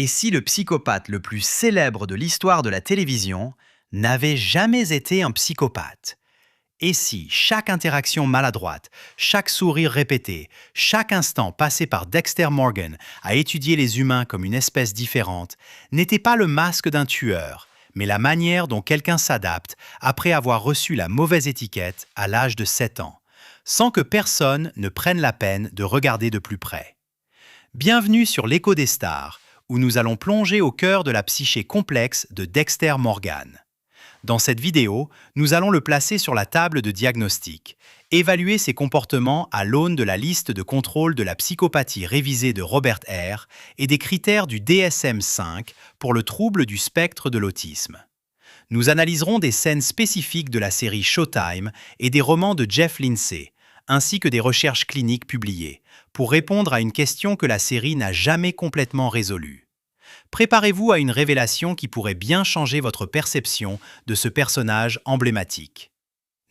Et si le psychopathe le plus célèbre de l'histoire de la télévision n'avait jamais été un psychopathe? Et si chaque interaction maladroite, chaque sourire répété, chaque instant passé par Dexter Morgan à étudier les humains comme une espèce différente n'était pas le masque d'un tueur, mais la manière dont quelqu'un s'adapte après avoir reçu la mauvaise étiquette à l'âge de 7 ans, sans que personne ne prenne la peine de regarder de plus près? Bienvenue sur l'Écho des stars, où nous allons plonger au cœur de la psyché complexe de Dexter Morgan. Dans cette vidéo, nous allons le placer sur la table de diagnostic, évaluer ses comportements à l'aune de la liste de contrôle de la psychopathie révisée de Robert Hare et des critères du DSM-5 pour le trouble du spectre de l'autisme. Nous analyserons des scènes spécifiques de la série Showtime et des romans de Jeff Lindsay, ainsi que des recherches cliniques publiées, pour répondre à une question que la série n'a jamais complètement résolue. Préparez-vous à une révélation qui pourrait bien changer votre perception de ce personnage emblématique.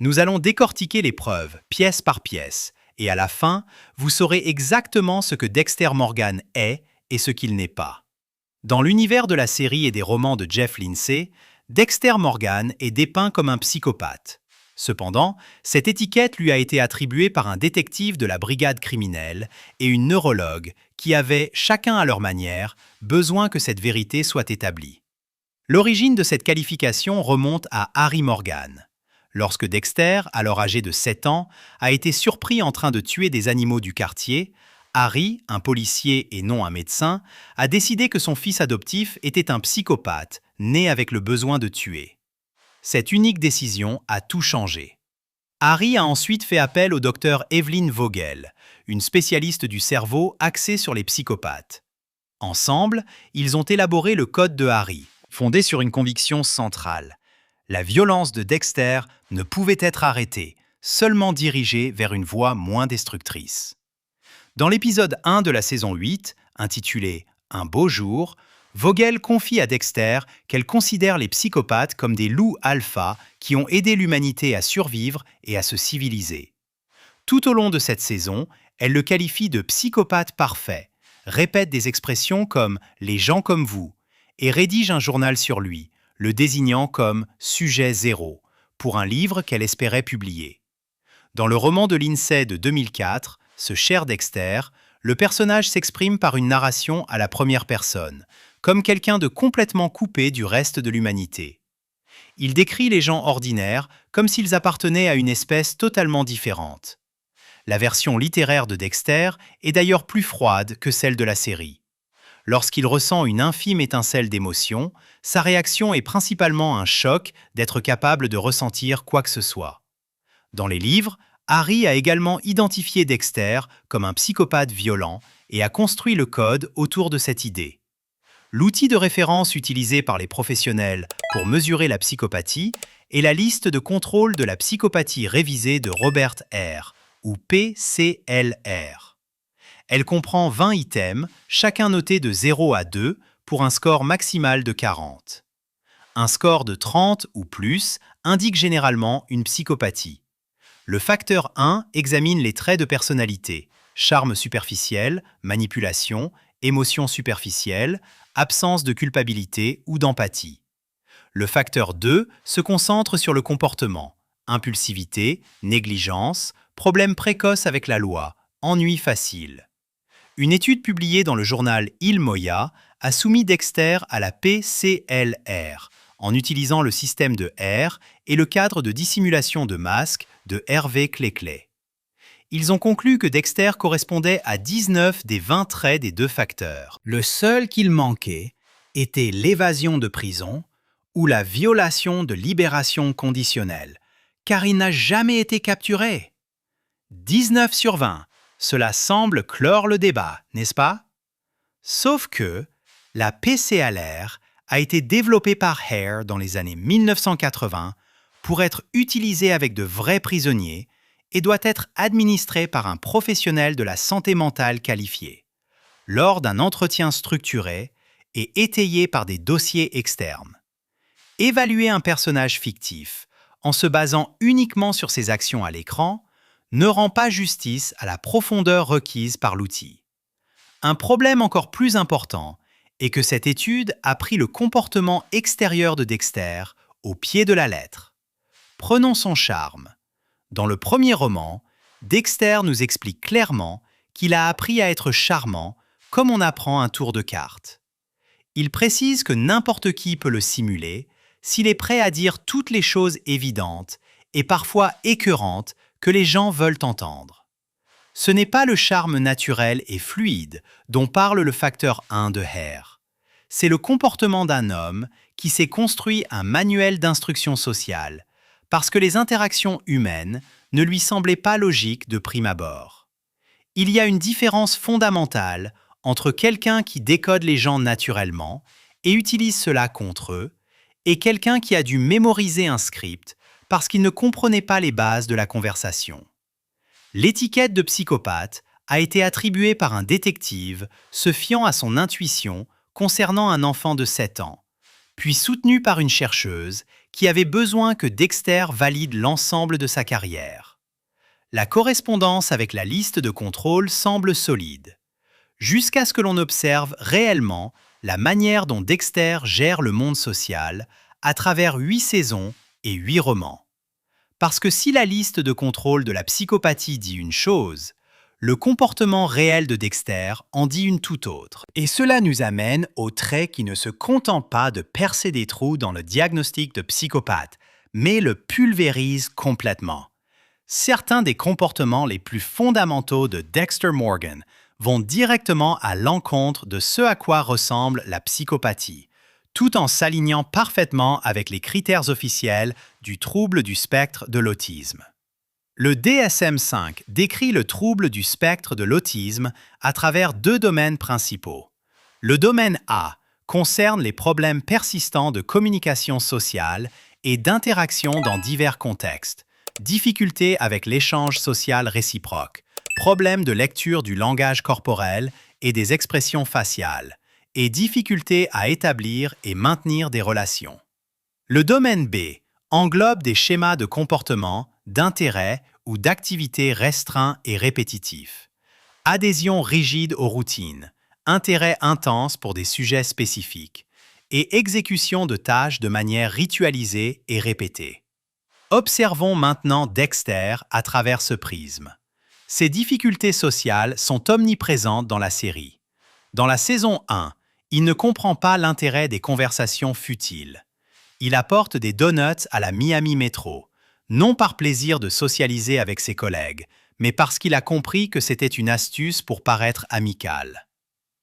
Nous allons décortiquer les preuves, pièce par pièce, et à la fin, vous saurez exactement ce que Dexter Morgan est et ce qu'il n'est pas. Dans l'univers de la série et des romans de Jeff Lindsay, Dexter Morgan est dépeint comme un psychopathe. Cependant, cette étiquette lui a été attribuée par un détective de la brigade criminelle et une neurologue qui avaient, chacun à leur manière, besoin que cette vérité soit établie. L'origine de cette qualification remonte à Harry Morgan. Lorsque Dexter, alors âgé de 7 ans, a été surpris en train de tuer des animaux du quartier, Harry, un policier et non un médecin, a décidé que son fils adoptif était un psychopathe, né avec le besoin de tuer. Cette unique décision a tout changé. Harry a ensuite fait appel au docteur Evelyn Vogel, une spécialiste du cerveau axée sur les psychopathes. Ensemble, ils ont élaboré le code de Harry, fondé sur une conviction centrale. La violence de Dexter ne pouvait être arrêtée, seulement dirigée vers une voie moins destructrice. Dans l'épisode 1 de la saison 8, intitulé « Un beau jour », Vogel confie à Dexter qu'elle considère les psychopathes comme des loups alpha qui ont aidé l'humanité à survivre et à se civiliser. Tout au long de cette saison, elle le qualifie de psychopathe parfait, répète des expressions comme « les gens comme vous » et rédige un journal sur lui, le désignant comme « sujet zéro » pour un livre qu'elle espérait publier. Dans le roman de Lindsay de 2004, Ce cher Dexter, le personnage s'exprime par une narration à la première personne, comme quelqu'un de complètement coupé du reste de l'humanité. Il décrit les gens ordinaires comme s'ils appartenaient à une espèce totalement différente. La version littéraire de Dexter est d'ailleurs plus froide que celle de la série. Lorsqu'il ressent une infime étincelle d'émotion, sa réaction est principalement un choc d'être capable de ressentir quoi que ce soit. Dans les livres, Harry a également identifié Dexter comme un psychopathe violent et a construit le code autour de cette idée. L'outil de référence utilisé par les professionnels pour mesurer la psychopathie est la liste de contrôle de la psychopathie révisée de Robert Hare, ou PCLR. Elle comprend 20 items, chacun noté de 0 à 2, pour un score maximal de 40. Un score de 30 ou plus indique généralement une psychopathie. Le facteur 1 examine les traits de personnalité, charme superficiel, manipulation, émotion superficielle, absence de culpabilité ou d'empathie. Le facteur 2 se concentre sur le comportement, impulsivité, négligence, problèmes précoces avec la loi, ennui facile. Une étude publiée dans le journal Il Moya a soumis Dexter à la PCLR en utilisant le système de Hare et le cadre de dissimulation de masque de Hervé Cleclet. Ils ont conclu que Dexter correspondait à 19 des 20 traits des deux facteurs. Le seul qu'il manquait était l'évasion de prison ou la violation de libération conditionnelle, car il n'a jamais été capturé. 19 sur 20, cela semble clore le débat, n'est-ce pas? Sauf que la PCLR a été développée par Hare dans les années 1980 pour être utilisée avec de vrais prisonniers et doit être administrée par un professionnel de la santé mentale qualifié, lors d'un entretien structuré et étayé par des dossiers externes. Évaluer un personnage fictif en se basant uniquement sur ses actions à l'écran ne rend pas justice à la profondeur requise par l'outil. Un problème encore plus important et que cette étude a pris le comportement extérieur de Dexter au pied de la lettre. Prenons son charme. Dans le premier roman, Dexter nous explique clairement qu'il a appris à être charmant comme on apprend un tour de cartes. Il précise que n'importe qui peut le simuler s'il est prêt à dire toutes les choses évidentes et parfois écœurantes que les gens veulent entendre. Ce n'est pas le charme naturel et fluide dont parle le facteur 1 de Hare. C'est le comportement d'un homme qui s'est construit un manuel d'instruction sociale parce que les interactions humaines ne lui semblaient pas logiques de prime abord. Il y a une différence fondamentale entre quelqu'un qui décode les gens naturellement et utilise cela contre eux, et quelqu'un qui a dû mémoriser un script parce qu'il ne comprenait pas les bases de la conversation. L'étiquette de psychopathe a été attribuée par un détective se fiant à son intuition concernant un enfant de 7 ans, puis soutenue par une chercheuse qui avait besoin que Dexter valide l'ensemble de sa carrière. La correspondance avec la liste de contrôle semble solide, jusqu'à ce que l'on observe réellement la manière dont Dexter gère le monde social à travers 8 saisons et 8 romans. Parce que si la liste de contrôle de la psychopathie dit une chose, le comportement réel de Dexter en dit une toute autre. Et cela nous amène au trait qui ne se contente pas de percer des trous dans le diagnostic de psychopathe, mais le pulvérise complètement. Certains des comportements les plus fondamentaux de Dexter Morgan vont directement à l'encontre de ce à quoi ressemble la psychopathie, tout en s'alignant parfaitement avec les critères officiels du trouble du spectre de l'autisme. Le DSM-5 décrit le trouble du spectre de l'autisme à travers 2 domaines principaux. Le domaine A concerne les problèmes persistants de communication sociale et d'interaction dans divers contextes, difficultés avec l'échange social réciproque, problèmes de lecture du langage corporel et des expressions faciales, et difficultés à établir et maintenir des relations. Le domaine B englobe des schémas de comportement, d'intérêt ou d'activités restreints et répétitifs, adhésion rigide aux routines, intérêt intense pour des sujets spécifiques, et exécution de tâches de manière ritualisée et répétée. Observons maintenant Dexter à travers ce prisme. Ces difficultés sociales sont omniprésentes dans la série. Dans la saison 1, il ne comprend pas l'intérêt des conversations futiles. Il apporte des donuts à la Miami Metro, non par plaisir de socialiser avec ses collègues, mais parce qu'il a compris que c'était une astuce pour paraître amical.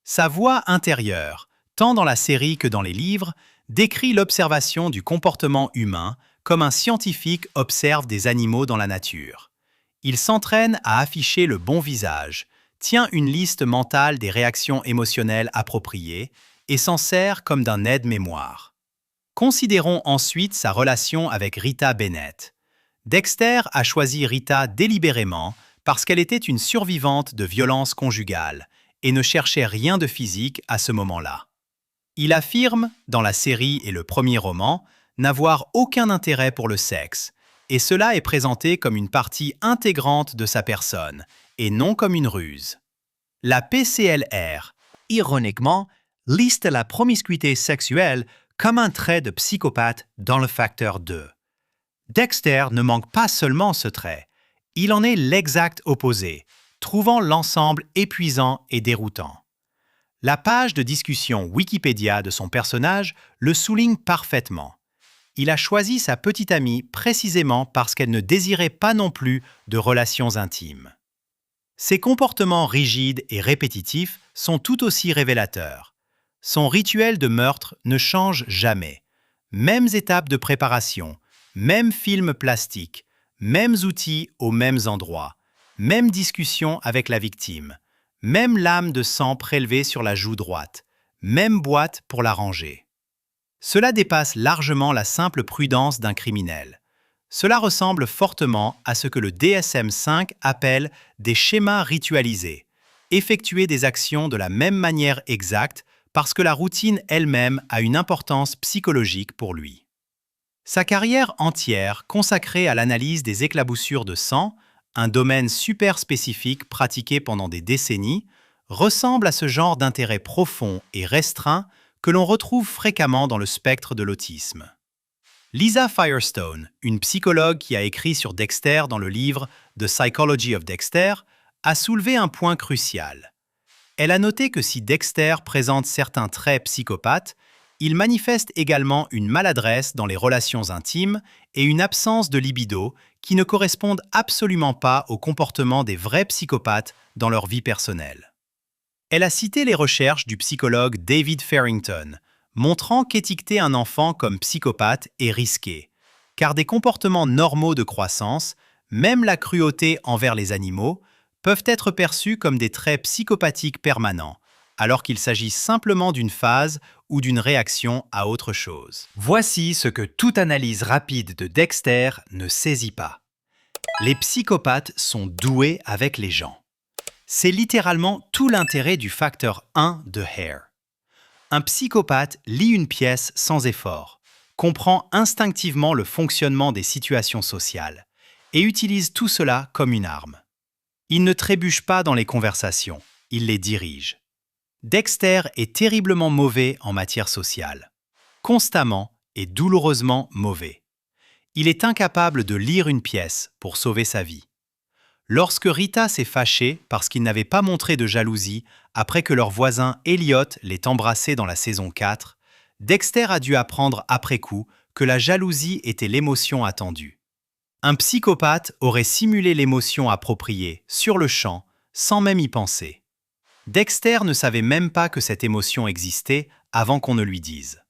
Sa voix intérieure, tant dans la série que dans les livres, décrit l'observation du comportement humain comme un scientifique observe des animaux dans la nature. Il s'entraîne à afficher le bon visage, tient une liste mentale des réactions émotionnelles appropriées et s'en sert comme d'un aide-mémoire. Considérons ensuite sa relation avec Rita Bennett. Dexter a choisi Rita délibérément parce qu'elle était une survivante de violences conjugales et ne cherchait rien de physique à ce moment-là. Il affirme, dans la série et le premier roman, n'avoir aucun intérêt pour le sexe, et cela est présenté comme une partie intégrante de sa personne, et non comme une ruse. La PCLR, ironiquement, liste la promiscuité sexuelle comme un trait de psychopathe dans le facteur 2. Dexter ne manque pas seulement ce trait, il en est l'exact opposé, trouvant l'ensemble épuisant et déroutant. La page de discussion Wikipédia de son personnage le souligne parfaitement. Il a choisi sa petite amie précisément parce qu'elle ne désirait pas non plus de relations intimes. Ses comportements rigides et répétitifs sont tout aussi révélateurs. Son rituel de meurtre ne change jamais. Mêmes étapes de préparation, mêmes films plastiques, mêmes outils aux mêmes endroits, même discussion avec la victime, même lame de sang prélevée sur la joue droite, même boîte pour la ranger. Cela dépasse largement la simple prudence d'un criminel. Cela ressemble fortement à ce que le DSM-5 appelle des schémas ritualisés, effectuer des actions de la même manière exacte parce que la routine elle-même a une importance psychologique pour lui. Sa carrière entière consacrée à l'analyse des éclaboussures de sang, un domaine super spécifique pratiqué pendant des décennies, ressemble à ce genre d'intérêt profond et restreint que l'on retrouve fréquemment dans le spectre de l'autisme. Lisa Firestone, une psychologue qui a écrit sur Dexter dans le livre The Psychology of Dexter, a soulevé un point crucial. Elle a noté que si Dexter présente certains traits psychopathes, il manifeste également une maladresse dans les relations intimes et une absence de libido qui ne correspondent absolument pas au comportement des vrais psychopathes dans leur vie personnelle. Elle a cité les recherches du psychologue David Farrington, montrant qu'étiqueter un enfant comme psychopathe est risqué, car des comportements normaux de croissance, même la cruauté envers les animaux, peuvent être perçus comme des traits psychopathiques permanents, alors qu'il s'agit simplement d'une phase ou d'une réaction à autre chose. Voici ce que toute analyse rapide de Dexter ne saisit pas. Les psychopathes sont doués avec les gens. C'est littéralement tout l'intérêt du facteur 1 de Hare. Un psychopathe lit une pièce sans effort, comprend instinctivement le fonctionnement des situations sociales et utilise tout cela comme une arme. Il ne trébuche pas dans les conversations, il les dirige. Dexter est terriblement mauvais en matière sociale, constamment et douloureusement mauvais. Il est incapable de lire une pièce pour sauver sa vie. Lorsque Rita s'est fâchée parce qu'il n'avait pas montré de jalousie après que leur voisin Elliot l'ait embrassé dans la saison 4, Dexter a dû apprendre après coup que la jalousie était l'émotion attendue. Un psychopathe aurait simulé l'émotion appropriée, sur le champ, sans même y penser. Dexter ne savait même pas que cette émotion existait avant qu'on ne lui dise.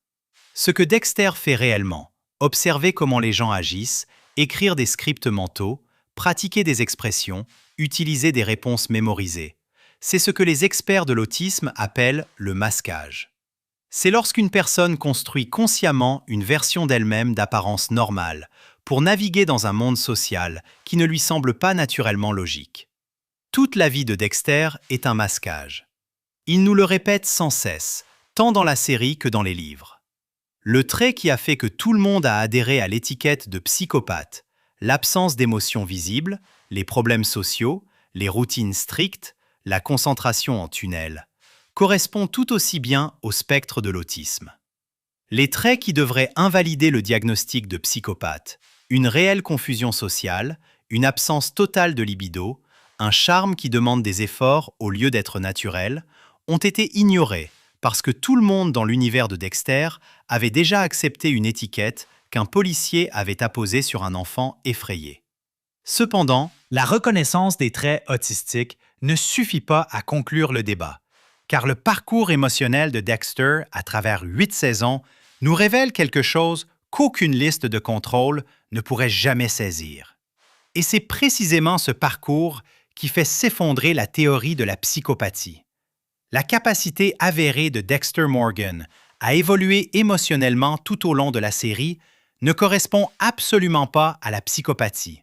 Ce que Dexter fait réellement, observer comment les gens agissent, écrire des scripts mentaux, pratiquer des expressions, utiliser des réponses mémorisées, c'est ce que les experts de l'autisme appellent le masquage. C'est lorsqu'une personne construit consciemment une version d'elle-même d'apparence normale pour naviguer dans un monde social qui ne lui semble pas naturellement logique. Toute la vie de Dexter est un masquage. Il nous le répète sans cesse, tant dans la série que dans les livres. Le trait qui a fait que tout le monde a adhéré à l'étiquette de psychopathe, l'absence d'émotions visibles, les problèmes sociaux, les routines strictes, la concentration en tunnel, correspond tout aussi bien au spectre de l'autisme. Les traits qui devraient invalider le diagnostic de psychopathe, une réelle confusion sociale, une absence totale de libido, un charme qui demande des efforts au lieu d'être naturel, ont été ignorés parce que tout le monde dans l'univers de Dexter avait déjà accepté une étiquette qu'un policier avait apposée sur un enfant effrayé. Cependant, la reconnaissance des traits autistiques ne suffit pas à conclure le débat, car le parcours émotionnel de Dexter à travers 8 saisons nous révèle quelque chose qu'aucune liste de contrôle ne pourrait jamais saisir. Et c'est précisément ce parcours qui fait s'effondrer la théorie de la psychopathie. La capacité avérée de Dexter Morgan à évoluer émotionnellement tout au long de la série ne correspond absolument pas à la psychopathie,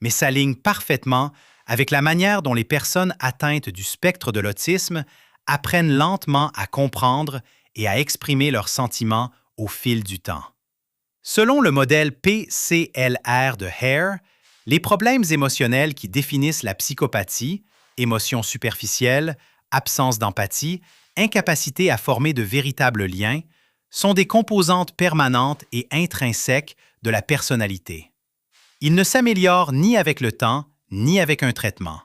mais s'aligne parfaitement avec la manière dont les personnes atteintes du spectre de l'autisme apprennent lentement à comprendre et à exprimer leurs sentiments au fil du temps. Selon le modèle PCLR de Hare, les problèmes émotionnels qui définissent la psychopathie, émotions superficielles, absence d'empathie, incapacité à former de véritables liens, sont des composantes permanentes et intrinsèques de la personnalité. Ils ne s'améliorent ni avec le temps, ni avec un traitement.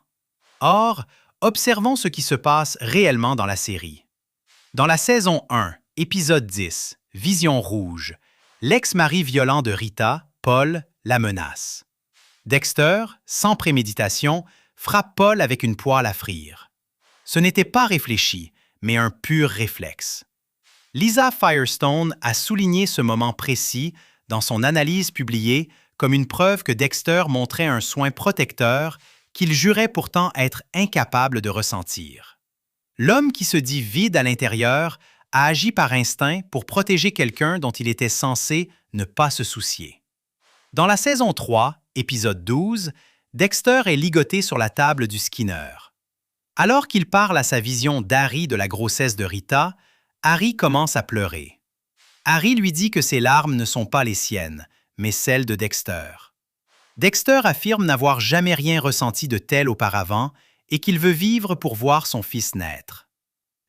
Or, observons ce qui se passe réellement dans la série. Dans la saison 1, épisode 10, Vision rouge, l'ex-mari violent de Rita, Paul, la menace. Dexter, sans préméditation, frappe Paul avec une poêle à frire. Ce n'était pas réfléchi, mais un pur réflexe. Lisa Firestone a souligné ce moment précis dans son analyse publiée comme une preuve que Dexter montrait un soin protecteur qu'il jurait pourtant être incapable de ressentir. L'homme qui se dit vide à l'intérieur a agi par instinct pour protéger quelqu'un dont il était censé ne pas se soucier. Dans la saison 3, épisode 12, Dexter est ligoté sur la table du Skinner. Alors qu'il parle à sa vision d'Harry de la grossesse de Rita, Harry commence à pleurer. Harry lui dit que ses larmes ne sont pas les siennes, mais celles de Dexter. Dexter affirme n'avoir jamais rien ressenti de tel auparavant et qu'il veut vivre pour voir son fils naître.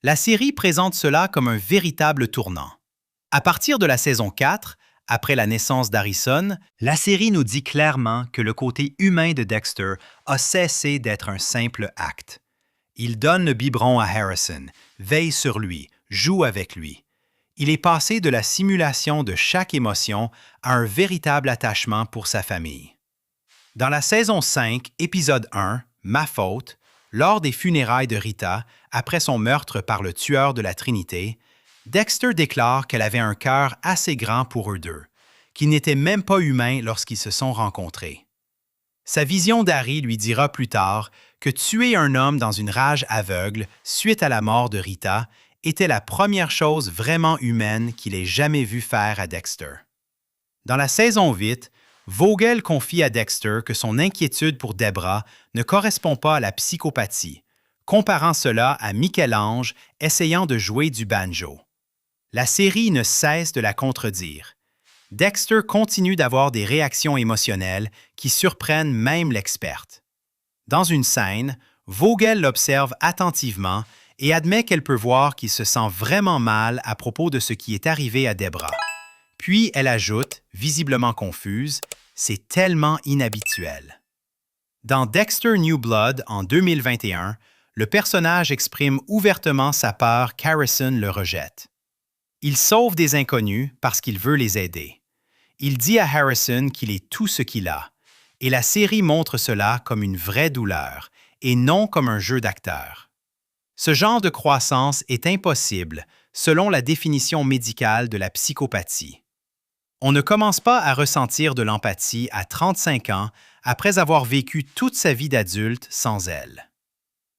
La série présente cela comme un véritable tournant. À partir de la saison 4, après la naissance d'Harrison, la série nous dit clairement que le côté humain de Dexter a cessé d'être un simple acte. Il donne le biberon à Harrison, veille sur lui, joue avec lui. Il est passé de la simulation de chaque émotion à un véritable attachement pour sa famille. Dans la saison 5, épisode 1, Ma faute, lors des funérailles de Rita, après son meurtre par le tueur de la Trinité, Dexter déclare qu'elle avait un cœur assez grand pour eux deux, qu'ils n'étaient même pas humains lorsqu'ils se sont rencontrés. Sa vision d'Harry lui dira plus tard que tuer un homme dans une rage aveugle suite à la mort de Rita était la première chose vraiment humaine qu'il ait jamais vu faire à Dexter. Dans la saison 8, Vogel confie à Dexter que son inquiétude pour Deborah ne correspond pas à la psychopathie, comparant cela à Michel-Ange essayant de jouer du banjo. La série ne cesse de la contredire. Dexter continue d'avoir des réactions émotionnelles qui surprennent même l'experte. Dans une scène, Vogel l'observe attentivement et admet qu'elle peut voir qu'il se sent vraiment mal à propos de ce qui est arrivé à Deborah. Puis elle ajoute, visiblement confuse, « C'est tellement inhabituel ». Dans Dexter New Blood en 2021, le personnage exprime ouvertement sa peur qu'Harrison le rejette. Il sauve des inconnus parce qu'il veut les aider. Il dit à Harrison qu'il est tout ce qu'il a, et la série montre cela comme une vraie douleur, et non comme un jeu d'acteur. Ce genre de croissance est impossible, selon la définition médicale de la psychopathie. On ne commence pas à ressentir de l'empathie à 35 ans après avoir vécu toute sa vie d'adulte sans elle.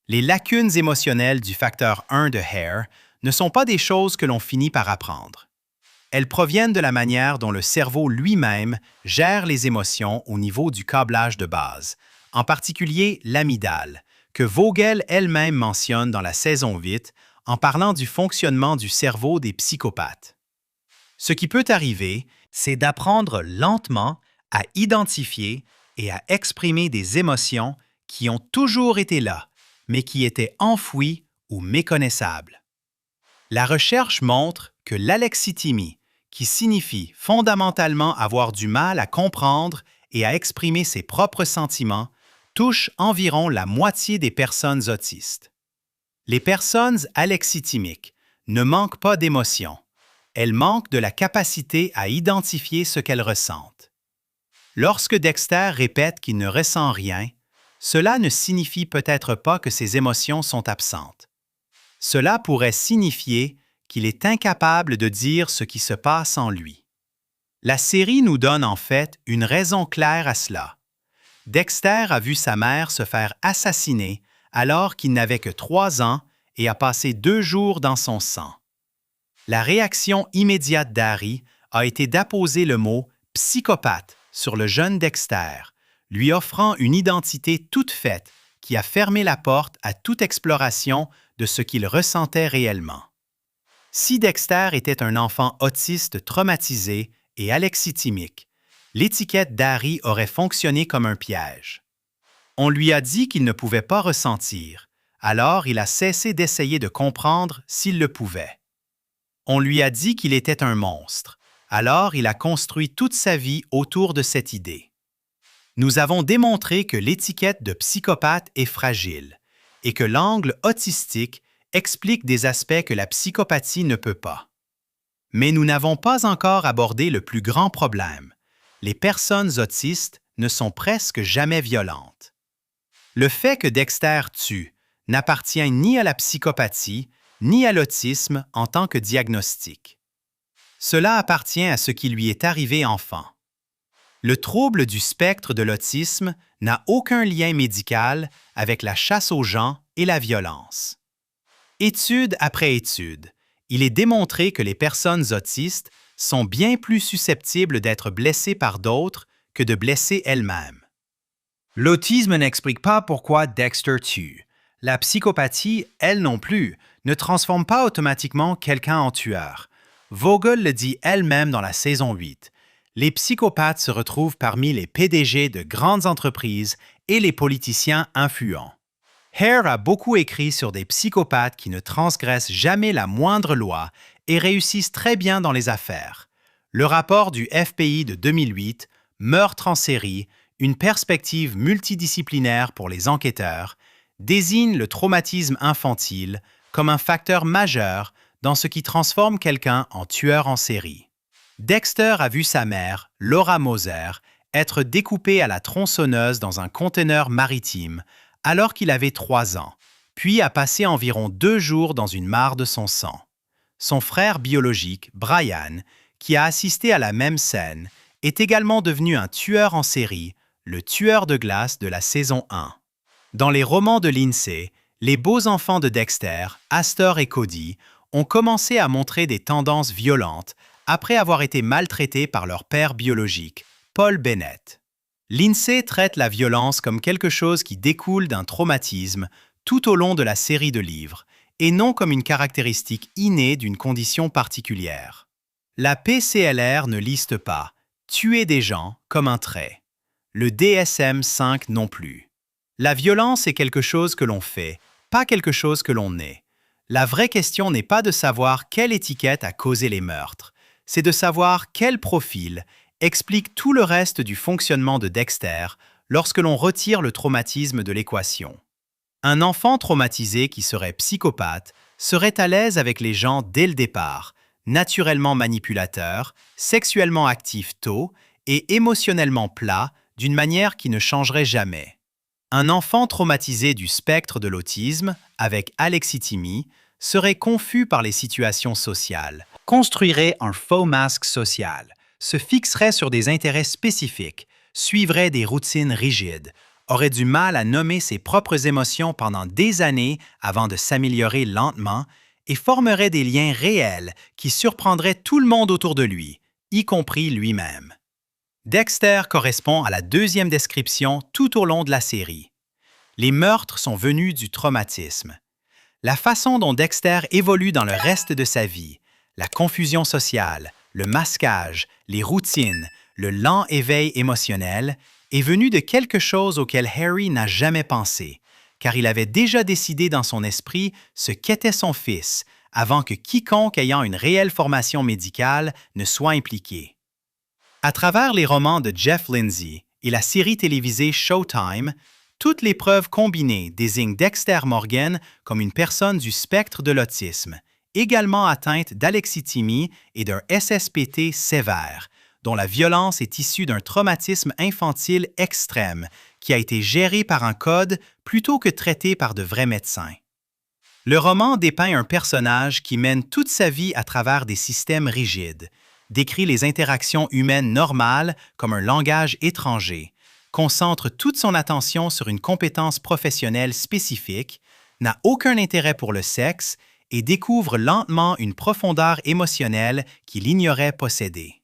Les lacunes émotionnelles du facteur 1 de Hare ne sont pas des choses que l'on finit par apprendre. Elles proviennent de la manière dont le cerveau lui-même gère les émotions au niveau du câblage de base, en particulier l'amygdale, que Vogel elle-même mentionne dans la saison 8 en parlant du fonctionnement du cerveau des psychopathes. Ce qui peut arriver, c'est d'apprendre lentement à identifier et à exprimer des émotions qui ont toujours été là, mais qui étaient enfouies ou méconnaissables. La recherche montre que l'alexithymie, qui signifie fondamentalement avoir du mal à comprendre et à exprimer ses propres sentiments, touche environ la moitié des personnes autistes. Les personnes alexithymiques ne manquent pas d'émotions. Elles manquent de la capacité à identifier ce qu'elles ressentent. Lorsque Dexter répète qu'il ne ressent rien, cela ne signifie peut-être pas que ses émotions sont absentes. Cela pourrait signifier qu'il est incapable de dire ce qui se passe en lui. La série nous donne en fait une raison claire à cela. Dexter a vu sa mère se faire assassiner alors qu'il n'avait que 3 ans et a passé 2 jours dans son sang. La réaction immédiate d'Harry a été d'apposer le mot « psychopathe » sur le jeune Dexter, lui offrant une identité toute faite qui a fermé la porte à toute exploration de ce qu'il ressentait réellement. Si Dexter était un enfant autiste traumatisé et alexithymique, l'étiquette d'Harry aurait fonctionné comme un piège. On lui a dit qu'il ne pouvait pas ressentir, alors il a cessé d'essayer de comprendre s'il le pouvait. On lui a dit qu'il était un monstre, alors il a construit toute sa vie autour de cette idée. Nous avons démontré que l'étiquette de psychopathe est fragile et que l'angle autistique explique des aspects que la psychopathie ne peut pas. Mais nous n'avons pas encore abordé le plus grand problème. Les personnes autistes ne sont presque jamais violentes. Le fait que Dexter tue n'appartient ni à la psychopathie, ni à l'autisme en tant que diagnostic. Cela appartient à ce qui lui est arrivé enfant. Le trouble du spectre de l'autisme n'a aucun lien médical avec la chasse aux gens et la violence. Étude après étude, il est démontré que les personnes autistes sont bien plus susceptibles d'être blessées par d'autres que de blesser elles-mêmes. L'autisme n'explique pas pourquoi Dexter tue. La psychopathie, elle non plus, ne transforme pas automatiquement quelqu'un en tueur. Vogel le dit elle-même dans la saison 8. Les psychopathes se retrouvent parmi les PDG de grandes entreprises et les politiciens influents. Hare a beaucoup écrit sur des psychopathes qui ne transgressent jamais la moindre loi et réussissent très bien dans les affaires. Le rapport du FBI de 2008, Meurtre en série, une perspective multidisciplinaire pour les enquêteurs, désigne le traumatisme infantile comme un facteur majeur dans ce qui transforme quelqu'un en tueur en série. Dexter a vu sa mère, Laura Moser, être découpée à la tronçonneuse dans un conteneur maritime alors qu'il avait 3 ans, puis a passé environ 2 jours dans une mare de son sang. Son frère biologique, Brian, qui a assisté à la même scène, est également devenu un tueur en série, le tueur de glace de la saison 1. Dans les romans de Lindsay, les beaux enfants de Dexter, Astor et Cody, ont commencé à montrer des tendances violentes après avoir été maltraités par leur père biologique, Paul Bennett. Lindsay traite la violence comme quelque chose qui découle d'un traumatisme tout au long de la série de livres, et non comme une caractéristique innée d'une condition particulière. La PCLR ne liste pas « tuer des gens » comme un trait. Le DSM-5 non plus. La violence est quelque chose que l'on fait, pas quelque chose que l'on est. La vraie question n'est pas de savoir quelle étiquette a causé les meurtres, c'est de savoir quel profil explique tout le reste du fonctionnement de Dexter lorsque l'on retire le traumatisme de l'équation. Un enfant traumatisé qui serait psychopathe serait à l'aise avec les gens dès le départ, naturellement manipulateur, sexuellement actif tôt et émotionnellement plat d'une manière qui ne changerait jamais. Un enfant traumatisé du spectre de l'autisme, avec alexithymie, serait confus par les situations sociales, construirait un faux masque social, se fixerait sur des intérêts spécifiques, suivrait des routines rigides, aurait du mal à nommer ses propres émotions pendant des années avant de s'améliorer lentement et formerait des liens réels qui surprendraient tout le monde autour de lui, y compris lui-même. Dexter correspond à la deuxième description tout au long de la série. Les meurtres sont venus du traumatisme. La façon dont Dexter évolue dans le reste de sa vie, la confusion sociale, le masquage, les routines, le lent éveil émotionnel, est venu de quelque chose auquel Harry n'a jamais pensé, car il avait déjà décidé dans son esprit ce qu'était son fils, avant que quiconque ayant une réelle formation médicale ne soit impliqué. À travers les romans de Jeff Lindsay et la série télévisée Showtime, toutes les preuves combinées désignent Dexter Morgan comme une personne du spectre de l'autisme, également atteinte d'alexithymie et d'un SSPT sévère, dont la violence est issue d'un traumatisme infantile extrême qui a été géré par un code plutôt que traité par de vrais médecins. Le roman dépeint un personnage qui mène toute sa vie à travers des systèmes rigides, décrit les interactions humaines normales comme un langage étranger, concentre toute son attention sur une compétence professionnelle spécifique, n'a aucun intérêt pour le sexe et découvre lentement une profondeur émotionnelle qu'il ignorait posséder.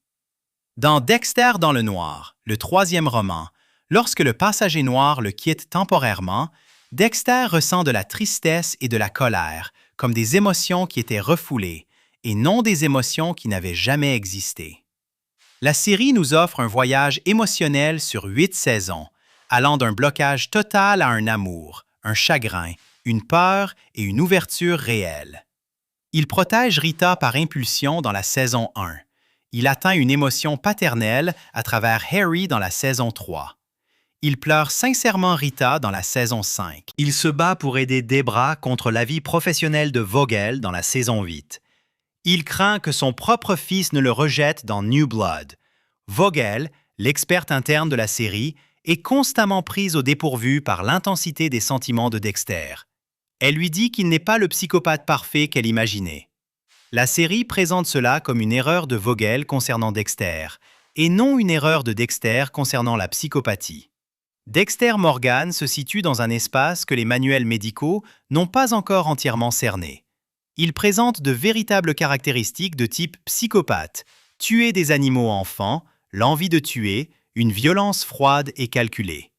Dans Dexter dans le noir, le 3e roman, lorsque le passager noir le quitte temporairement, Dexter ressent de la tristesse et de la colère, comme des émotions qui étaient refoulées, et non des émotions qui n'avaient jamais existé. La série nous offre un voyage émotionnel sur 8 saisons, allant d'un blocage total à un amour, un chagrin, une peur et une ouverture réelle. Il protège Rita par impulsion dans la saison 1. Il atteint une émotion paternelle à travers Harry dans la saison 3. Il pleure sincèrement Rita dans la saison 5. Il se bat pour aider Debra contre la vie professionnelle de Vogel dans la saison 8. Il craint que son propre fils ne le rejette dans New Blood. Vogel, l'experte interne de la série, est constamment prise au dépourvu par l'intensité des sentiments de Dexter. Elle lui dit qu'il n'est pas le psychopathe parfait qu'elle imaginait. La série présente cela comme une erreur de Vogel concernant Dexter, et non une erreur de Dexter concernant la psychopathie. Dexter Morgan se situe dans un espace que les manuels médicaux n'ont pas encore entièrement cerné. Il présente de véritables caractéristiques de type psychopathe, tuer des animaux enfants, l'envie de tuer, une violence froide et calculée.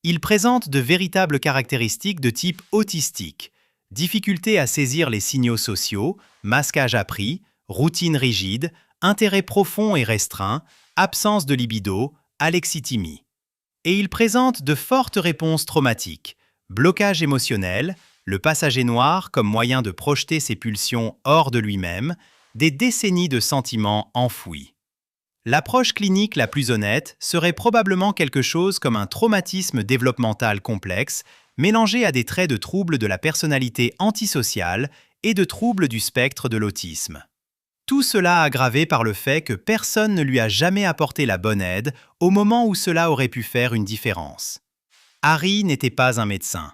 Il présente de véritables caractéristiques de type autistique, difficulté à saisir les signaux sociaux, masquage appris, routine rigide, intérêt profond et restreint, absence de libido, alexithymie. Et il présente de fortes réponses traumatiques, blocage émotionnel, le passager noir comme moyen de projeter ses pulsions hors de lui-même, des décennies de sentiments enfouis. L'approche clinique la plus honnête serait probablement quelque chose comme un traumatisme développemental complexe mélangé à des traits de troubles de la personnalité antisociale et de troubles du spectre de l'autisme. Tout cela aggravé par le fait que personne ne lui a jamais apporté la bonne aide au moment où cela aurait pu faire une différence. Harry n'était pas un médecin.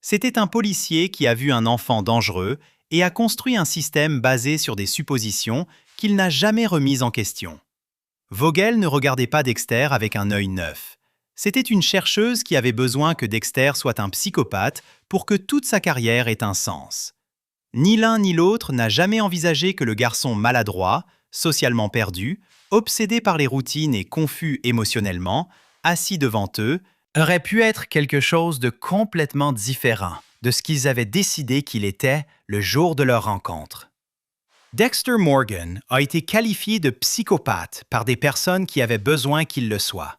C'était un policier qui a vu un enfant dangereux et a construit un système basé sur des suppositions qu'il n'a jamais remises en question. Vogel ne regardait pas Dexter avec un œil neuf. C'était une chercheuse qui avait besoin que Dexter soit un psychopathe pour que toute sa carrière ait un sens. Ni l'un ni l'autre n'a jamais envisagé que le garçon maladroit, socialement perdu, obsédé par les routines et confus émotionnellement, assis devant eux, aurait pu être quelque chose de complètement différent de ce qu'ils avaient décidé qu'il était le jour de leur rencontre. Dexter Morgan a été qualifié de psychopathe par des personnes qui avaient besoin qu'il le soit.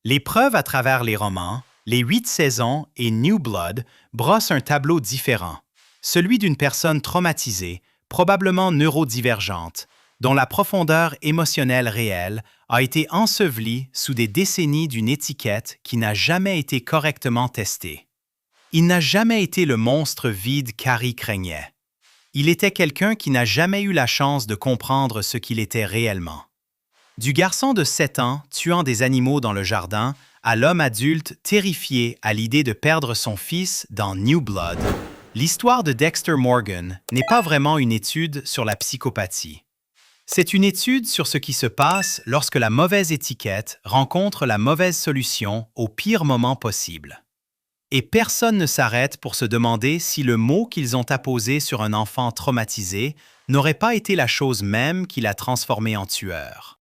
Les preuves à travers les romans, Les 8 saisons et New Blood brossent un tableau différent, celui d'une personne traumatisée, probablement neurodivergente, dont la profondeur émotionnelle réelle a été ensevelie sous des décennies d'une étiquette qui n'a jamais été correctement testée. Il n'a jamais été le monstre vide qu'Harry craignait. Il était quelqu'un qui n'a jamais eu la chance de comprendre ce qu'il était réellement. Du garçon de 7 ans tuant des animaux dans le jardin à l'homme adulte terrifié à l'idée de perdre son fils dans New Blood, l'histoire de Dexter Morgan n'est pas vraiment une étude sur la psychopathie. C'est une étude sur ce qui se passe lorsque la mauvaise étiquette rencontre la mauvaise solution au pire moment possible. Et personne ne s'arrête pour se demander si le mot qu'ils ont apposé sur un enfant traumatisé n'aurait pas été la chose même qui l'a transformé en tueur.